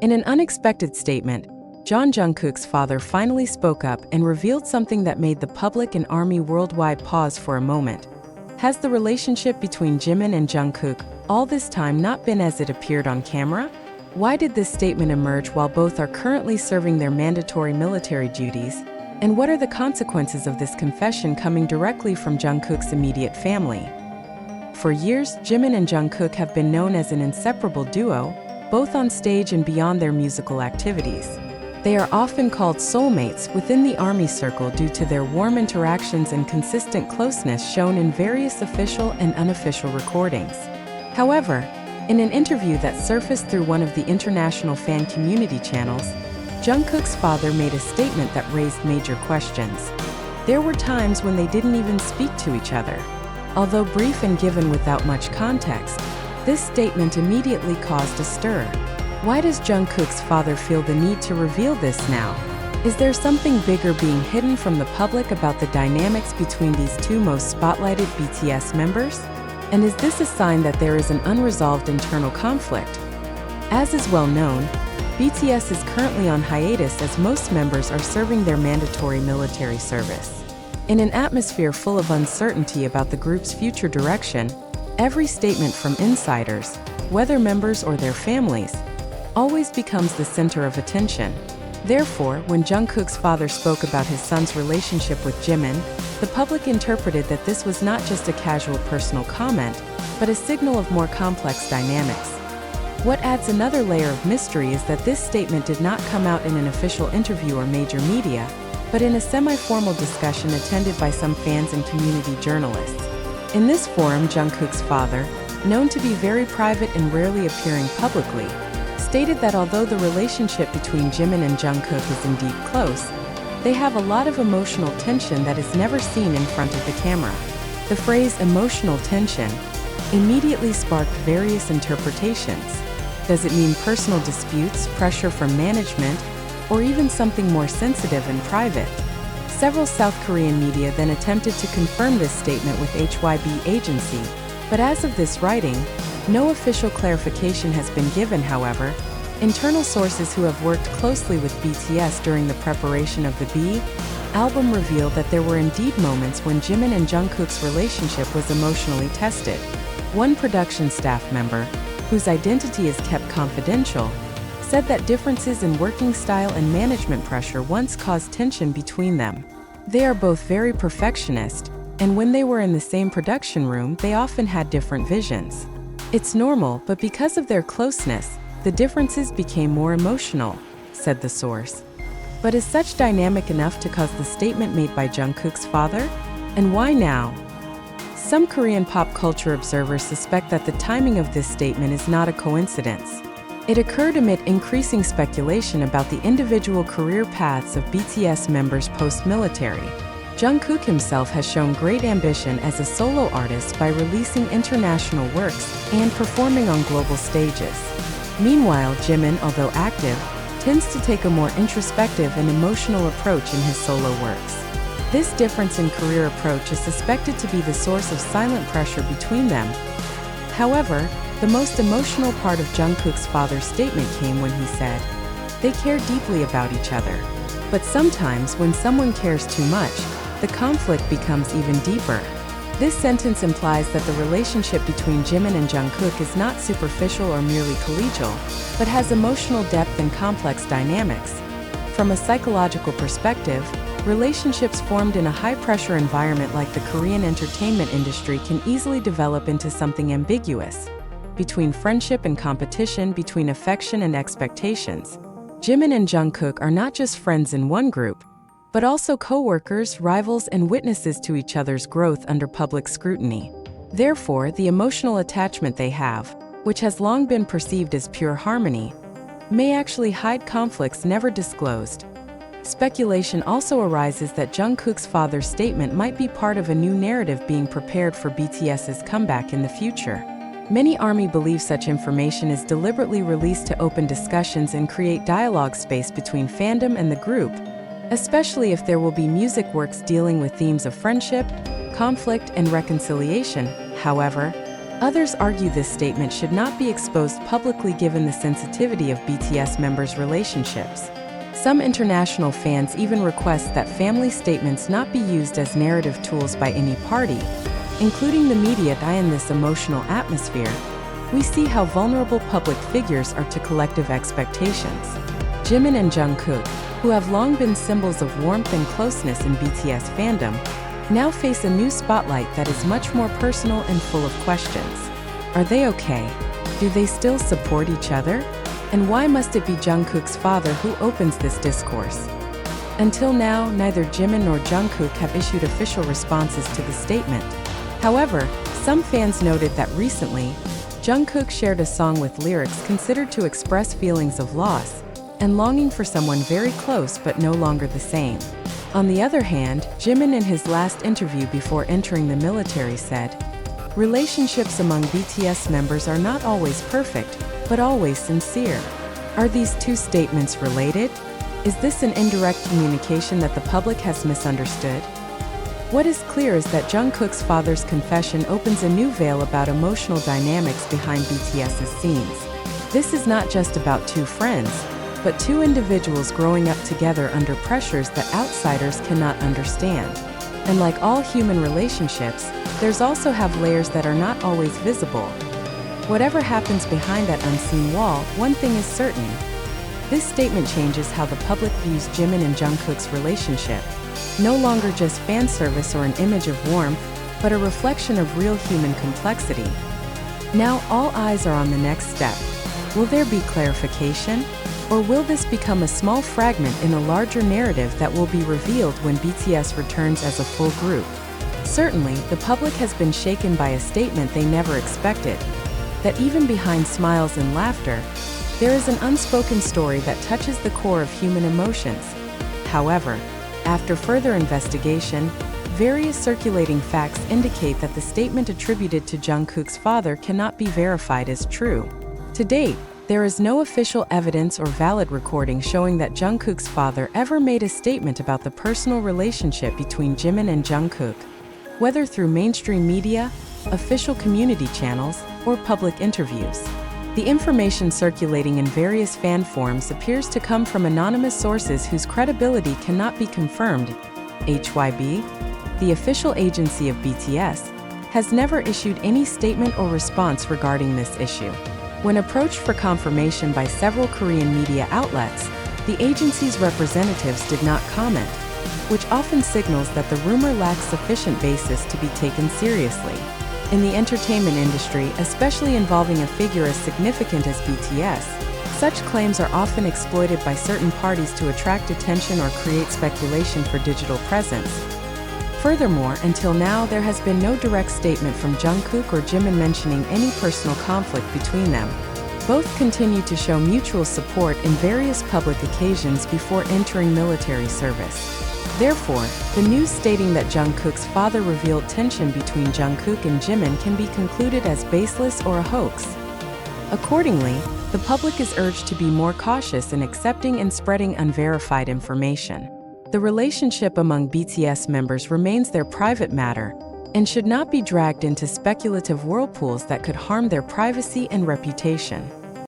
In an unexpected statement, Jungkook's father finally spoke up and revealed something that made the public and ARMY worldwide pause for a moment. Has the relationship between Jimin and Jungkook all this time not been as it appeared on camera? Why did this statement emerge while both are currently serving their mandatory military duties? And what are the consequences of this confession coming directly from Jungkook's immediate family? For years, Jimin and Jungkook have been known as an inseparable duo, both on stage and beyond their musical activities. They are often called soulmates within the ARMY circle due to their warm interactions and consistent closeness shown in various official and unofficial recordings. However, in an interview that surfaced through one of the international fan community channels, Jungkook's father made a statement that raised major questions. There were times when they didn't even speak to each other. Although brief and given without much context, this statement immediately caused a stir. Why does Jungkook's father feel the need to reveal this now? Is there something bigger being hidden from the public about the dynamics between these two most spotlighted BTS members? And is this a sign that there is an unresolved internal conflict? As is well known, BTS is currently on hiatus as most members are serving their mandatory military service. In an atmosphere full of uncertainty about the group's future direction, every statement from insiders, whether members or their families, always becomes the center of attention. Therefore, when Jungkook's father spoke about his son's relationship with Jimin, the public interpreted that this was not just a casual personal comment, but a signal of more complex dynamics. What adds another layer of mystery is that this statement did not come out in an official interview or major media, but in a semi-formal discussion attended by some fans and community journalists. In this forum, Jungkook's father, known to be very private and rarely appearing publicly, stated that although the relationship between Jimin and Jungkook is indeed close, they have a lot of emotional tension that is never seen in front of the camera. The phrase emotional tension immediately sparked various interpretations. Does it mean personal disputes, pressure from management, or even something more sensitive and private? Several South Korean media then attempted to confirm this statement with HYB agency, but as of this writing, no official clarification has been given. However, internal sources who have worked closely with BTS during the preparation of the B album revealed that there were indeed moments when Jimin and Jungkook's relationship was emotionally tested. One production staff member, whose identity is kept confidential, said that differences in working style and management pressure once caused tension between them. They are both very perfectionist, and when they were in the same production room, they often had different visions. It's normal, but because of their closeness, the differences became more emotional, said the source. But is such dynamic enough to cause the statement made by Jungkook's father? And why now? Some Korean pop culture observers suspect that the timing of this statement is not a coincidence. It occurred amid increasing speculation about the individual career paths of BTS members post-military. Jungkook himself has shown great ambition as a solo artist by releasing international works and performing on global stages. Meanwhile, Jimin, although active, tends to take a more introspective and emotional approach in his solo works. This difference in career approach is suspected to be the source of silent pressure between them. However, the most emotional part of Jungkook's father's statement came when he said, "They care deeply about each other. But sometimes when someone cares too much, the conflict becomes even deeper." This sentence implies that the relationship between Jimin and Jungkook is not superficial or merely collegial, but has emotional depth and complex dynamics. From a psychological perspective, relationships formed in a high-pressure environment like the Korean entertainment industry can easily develop into something ambiguous, between friendship and competition, between affection and expectations. Jimin and Jungkook are not just friends in one group, but also co-workers, rivals, and witnesses to each other's growth under public scrutiny. Therefore, the emotional attachment they have, which has long been perceived as pure harmony, may actually hide conflicts never disclosed. Speculation also arises that Jungkook's father's statement might be part of a new narrative being prepared for BTS's comeback in the future. Many ARMY believe such information is deliberately released to open discussions and create dialogue space between fandom and the group, especially if there will be music works dealing with themes of friendship, conflict, and reconciliation. However, Others argue this statement should not be exposed publicly given the sensitivity of BTS members' relationships. Some international fans even request that family statements not be used as narrative tools by any party, including the media. In this emotional atmosphere, we see how vulnerable public figures are to collective expectations. Jimin and Jungkook, who have long been symbols of warmth and closeness in BTS fandom, now face a new spotlight that is much more personal and full of questions. Are they okay? Do they still support each other? And why must it be Jungkook's father who opens this discourse? Until now, neither Jimin nor Jungkook have issued official responses to the statement. However, some fans noted that recently, Jungkook shared a song with lyrics considered to express feelings of loss and longing for someone very close but no longer the same. On the other hand, Jimin in his last interview before entering the military said, "Relationships among BTS members are not always perfect, but always sincere." Are these two statements related? Is this an indirect communication that the public has misunderstood? What is clear is that Jungkook's father's confession opens a new veil about emotional dynamics behind BTS's scenes. This is not just about two friends, but two individuals growing up together under pressures that outsiders cannot understand. And like all human relationships, there's also have layers that are not always visible. Whatever happens behind that unseen wall, one thing is certain. This statement changes how the public views Jimin and Jungkook's relationship. No longer just fan service or an image of warmth, but a reflection of real human complexity. Now all eyes are on the next step. Will there be clarification? Or will this become a small fragment in a larger narrative that will be revealed when BTS returns as a full group? Certainly, the public has been shaken by a statement they never expected, that even behind smiles and laughter, there is an unspoken story that touches the core of human emotions. However, after further investigation, various circulating facts indicate that the statement attributed to Jungkook's father cannot be verified as true. To date, there is no official evidence or valid recording showing that Jungkook's father ever made a statement about the personal relationship between Jimin and Jungkook, whether through mainstream media, official community channels, or public interviews. The information circulating in various fan forums appears to come from anonymous sources whose credibility cannot be confirmed. HYB, the official agency of BTS, has never issued any statement or response regarding this issue. When approached for confirmation by several Korean media outlets, the agency's representatives did not comment, which often signals that the rumor lacks sufficient basis to be taken seriously. In the entertainment industry, especially involving a figure as significant as BTS, such claims are often exploited by certain parties to attract attention or create speculation for digital presence. Furthermore, until now, there has been no direct statement from Jungkook or Jimin mentioning any personal conflict between them. Both continue to show mutual support in various public occasions before entering military service. Therefore, the news stating that Jungkook's father revealed tension between Jungkook and Jimin can be concluded as baseless or a hoax. Accordingly, the public is urged to be more cautious in accepting and spreading unverified information. The relationship among BTS members remains their private matter and should not be dragged into speculative whirlpools that could harm their privacy and reputation.